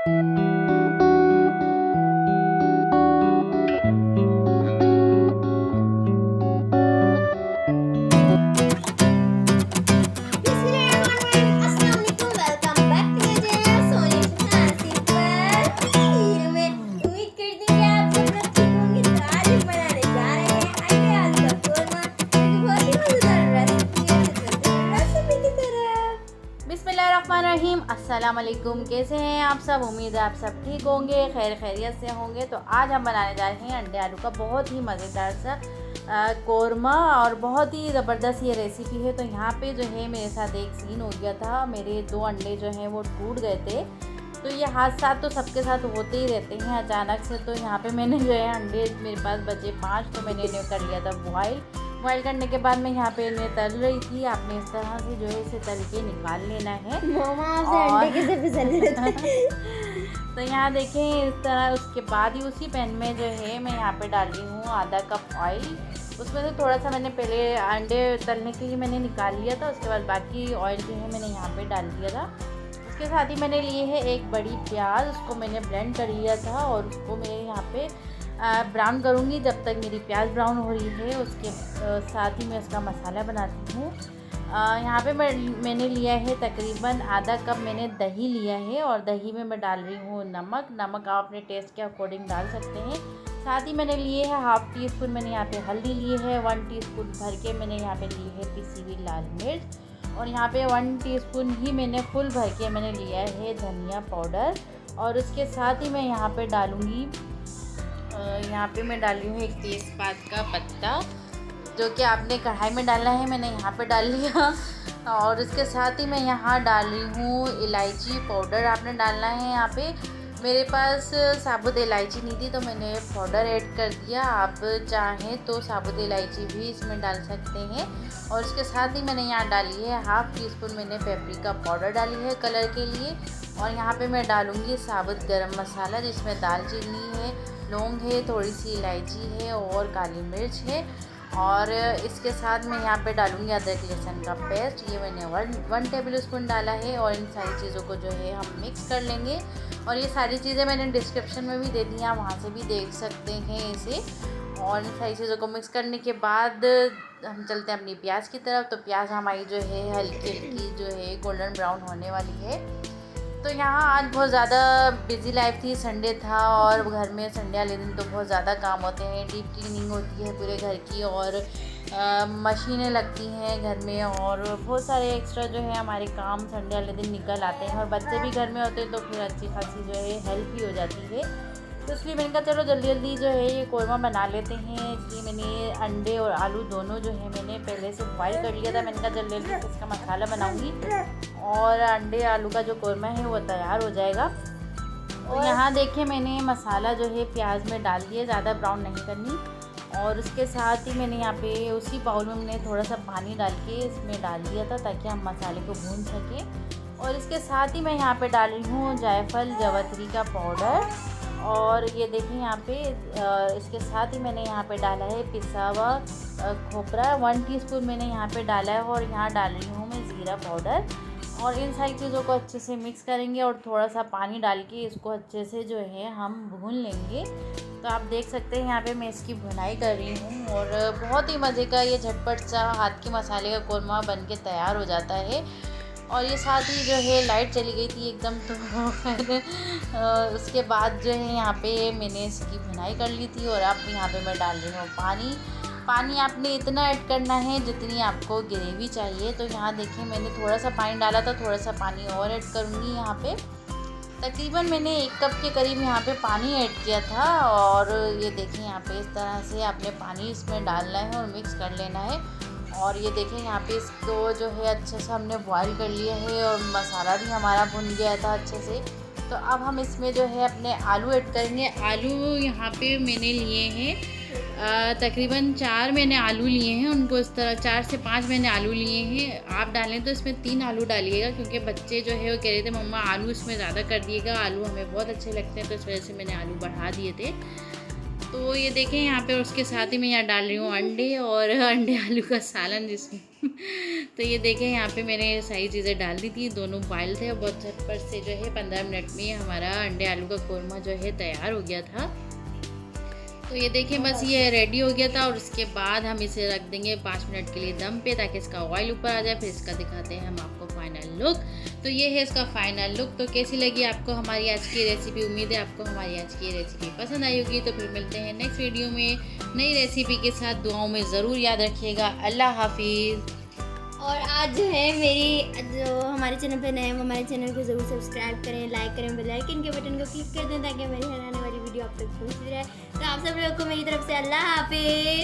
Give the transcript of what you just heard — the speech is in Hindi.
बिस्मिल्लाहिर्रहमानिर्रहीम। अस्सलाम वालेकुम। कैसे हैं आप सब? उम्मीद है आप सब ठीक होंगे, खैर खैरियत से होंगे। तो आज हम बनाने जा रहे हैं अंडे आलू का बहुत ही मज़ेदार सा कोरमा, और बहुत ही ज़बरदस्त ये रेसिपी है। तो यहाँ पे जो है मेरे साथ एक सीन हो गया था, मेरे 2 अंडे जो हैं वो टूट गए थे। तो ये हादसा तो सबके साथ होते ही रहते हैं अचानक से। तो यहाँ पे मैंने जो है अंडे मेरे पास बचे 5, तो मैंने इन्हें कर लिया था बॉयल करने के बाद मैं यहाँ पे इन्हें तल रही थी। आपने इस तरह से जो है इसे तल के निकाल लेना है। अंडे कैसे फिसल रहे थे? तो यहाँ देखें इस तरह। उसके बाद ही उसी पैन में जो है मैं यहाँ पे डाल रही हूँ आधा कप ऑयल। उसमें से थोड़ा सा मैंने पहले अंडे तलने के लिए मैंने निकाल लिया था, उसके बाद बाकी ऑयल जो है मैंने यहाँ पे डाल दिया था। उसके साथ ही मैंने लिए है एक बड़ी प्याज, उसको मैंने ब्लेंड कर लिया था और उसको मैं यहाँ पे ब्राउन करूँगी जब तक मेरी प्याज ब्राउन हो रही है। उसके साथ ही मैं उसका मसाला बनाती हूँ। यहाँ पे मैंने लिया है तकरीबन आधा कप मैंने दही लिया है, और दही में मैं डाल रही हूँ नमक आप अपने टेस्ट के अकॉर्डिंग डाल सकते हैं। साथ ही मैंने लिए है हाफ़ टी स्पून मैंने यहाँ पे हल्दी ली है, 1 टीस्पून भर के मैंने यहाँ पे ली है पिसी हुई लाल मिर्च, और यहाँ पे 1 टीस्पून ही मैंने फुल भर के मैंने लिया है धनिया पाउडर। और उसके साथ ही मैं यहाँ पे डालूँगी यहाँ पे मैं डाल रही हूँ एक तेज़पात का पत्ता, जो कि आपने कढ़ाई में डालना है, मैंने यहाँ पे डाल लिया। और इसके साथ ही मैं यहाँ डाल रही हूँ इलायची पाउडर, आपने डालना है। यहाँ पे मेरे पास साबुत इलायची नहीं थी तो मैंने पाउडर ऐड कर दिया। आप चाहें तो साबुत इलायची भी इसमें डाल सकते हैं। और इसके साथ ही मैंने यहाँ डाली है हाफ़ टी स्पून मैंने पेपरिका पाउडर डाली है कलर के लिए। और यहाँ पे मैं डालूँगी साबुत गरम मसाला, जिसमें दालचीनी है, लौंग है, थोड़ी सी इलायची है और काली मिर्च है। और इसके साथ मैं यहाँ पे डालूँगी अदरक लहसुन का पेस्ट, ये मैंने 1 टेबल स्पून डाला है। और इन सारी चीज़ों को जो है हम मिक्स कर लेंगे। और ये सारी चीज़ें मैंने डिस्क्रिप्शन में भी दे दी हैं, आप वहाँ से भी देख सकते हैं इसे। और इन सारी चीज़ों को मिक्स करने के बाद हम चलते हैं अपनी प्याज की तरफ। तो प्याज हमारी जो है हल्की हल्की जो है गोल्डन ब्राउन होने वाली है। तो यहाँ आज बहुत ज़्यादा बिज़ी लाइफ थी, संडे था, और घर में संडे वाले दिन तो बहुत ज़्यादा काम होते हैं। डीप क्लीनिंग होती है पूरे घर की, और मशीनें लगती हैं घर में, और बहुत सारे एक्स्ट्रा जो है हमारे काम संडे वाले दिन निकल आते हैं। और बच्चे भी घर में होते हैं तो फिर अच्छी खासी जो है हेल्प भी हो जाती है। तो इसलिए मैंने कहा चलो जल्दी जल्दी जो है ये कोरमा बना लेते हैं। इसलिए मैंने अंडे और आलू दोनों जो है मैंने पहले से बॉयल कर लिया था। मैंने कहा जल्दी जल्दी से इसका मसाला बनाऊंगी और अंडे आलू का जो कोरमा है वो तैयार हो जाएगा। तो यहाँ देखिए मैंने मसाला जो है प्याज में डाल दिया, ज़्यादा ब्राउन नहीं करनी। और उसके साथ ही मैंने यहाँ पे उसी बाउल में मैंने थोड़ा सा पानी डाल के इसमें डाल दिया था ताकि हम मसाले को भून सकें। और इसके साथ ही मैं यहाँ पे डाल रही हूँ जायफल जवतरी का पाउडर। और ये देखिए यहाँ पे इसके साथ ही मैंने यहाँ पे डाला है पिसा हुआ खोपरा, 1 टीस्पून मैंने यहाँ पे डाला है। और यहाँ डाल रही हूँ मैं ज़ीरा पाउडर। और इन सारी चीज़ों को अच्छे से मिक्स करेंगे और थोड़ा सा पानी डाल के इसको अच्छे से जो है हम भून लेंगे। तो आप देख सकते हैं यहाँ पे मैं इसकी भुनाई कर रही हूँ, और बहुत ही मज़े का ये झटपट सा हाथ के मसाले का कोरमा बन के तैयार हो जाता है। और ये साथ ही जो है लाइट चली गई थी एकदम, तो फिर उसके बाद जो है यहाँ पे मैंने इसकी भुनाई कर ली थी। और अब यहाँ पे मैं डाल रही हूँ पानी आपने इतना ऐड करना है जितनी आपको ग्रेवी चाहिए। तो यहाँ देखिए मैंने थोड़ा सा पानी डाला था, थोड़ा सा पानी और ऐड करूँगी। यहाँ पे तकरीबन मैंने 1 कप के करीब यहाँ पे पानी ऐड किया था। और ये देखिए यहाँ पे इस तरह से आपने पानी इसमें डालना है और मिक्स कर लेना है। और ये देखें यहाँ पे इसको जो है अच्छे से हमने बॉईल कर लिया है, और मसाला भी हमारा भुन गया था अच्छे से। तो अब हम इसमें जो है अपने आलू ऐड करेंगे। आलू यहाँ पे मैंने लिए हैं तकरीबन 4 मैंने आलू लिए हैं, उनको इस तरह 4 से 5 मैंने आलू लिए हैं। आप डालें तो इसमें 3 आलू डालिएगा, क्योंकि बच्चे जो है वो कह रहे थे मम्मा आलू इसमें ज़्यादा कर दिएगा, आलू हमें बहुत अच्छे लगते हैं, तो इस वजह से मैंने आलू बढ़ा दिए थे। तो ये देखें यहाँ पे, उसके साथ ही मैं यहाँ डाल रही हूँ अंडे और अंडे आलू का सालन जिसमें तो ये देखें यहाँ पे मैंने सारी चीज़ें डाल दी थी, दोनों बॉयल थे। बहुत झटपट से जो है 15 मिनट में हमारा अंडे आलू का कोरमा जो है तैयार हो गया था। तो ये देखें बस ये रेडी हो गया था और उसके बाद हम इसे रख देंगे 5 मिनट के लिए दम पे, ताकि इसका ऑयल ऊपर आ जाए। फिर इसका दिखाते हैं हम आपको फाइनल लुक। तो ये है इसका फाइनल लुक। तो कैसी लगी आपको हमारी आज की रेसिपी? उम्मीद है आपको हमारी आज की रेसिपी पसंद आई होगी। तो फिर मिलते हैं नेक्स्ट वीडियो में नई रेसिपी के साथ। दुआओं में ज़रूर याद रखिएगा। अल्लाह हाफिज़। और आज जो है मेरी जो हमारे चैनल पे नए हैं वो हमारे चैनल को ज़रूर सब्सक्राइब करें, लाइक करें, बेल आइकन के बटन को क्लिक कर दें ताकि मेरी हर आने वाली वीडियो आप तक पहुँचती रहे। तो आप सब लोगों को मेरी तरफ से अल्लाह हाफिज़।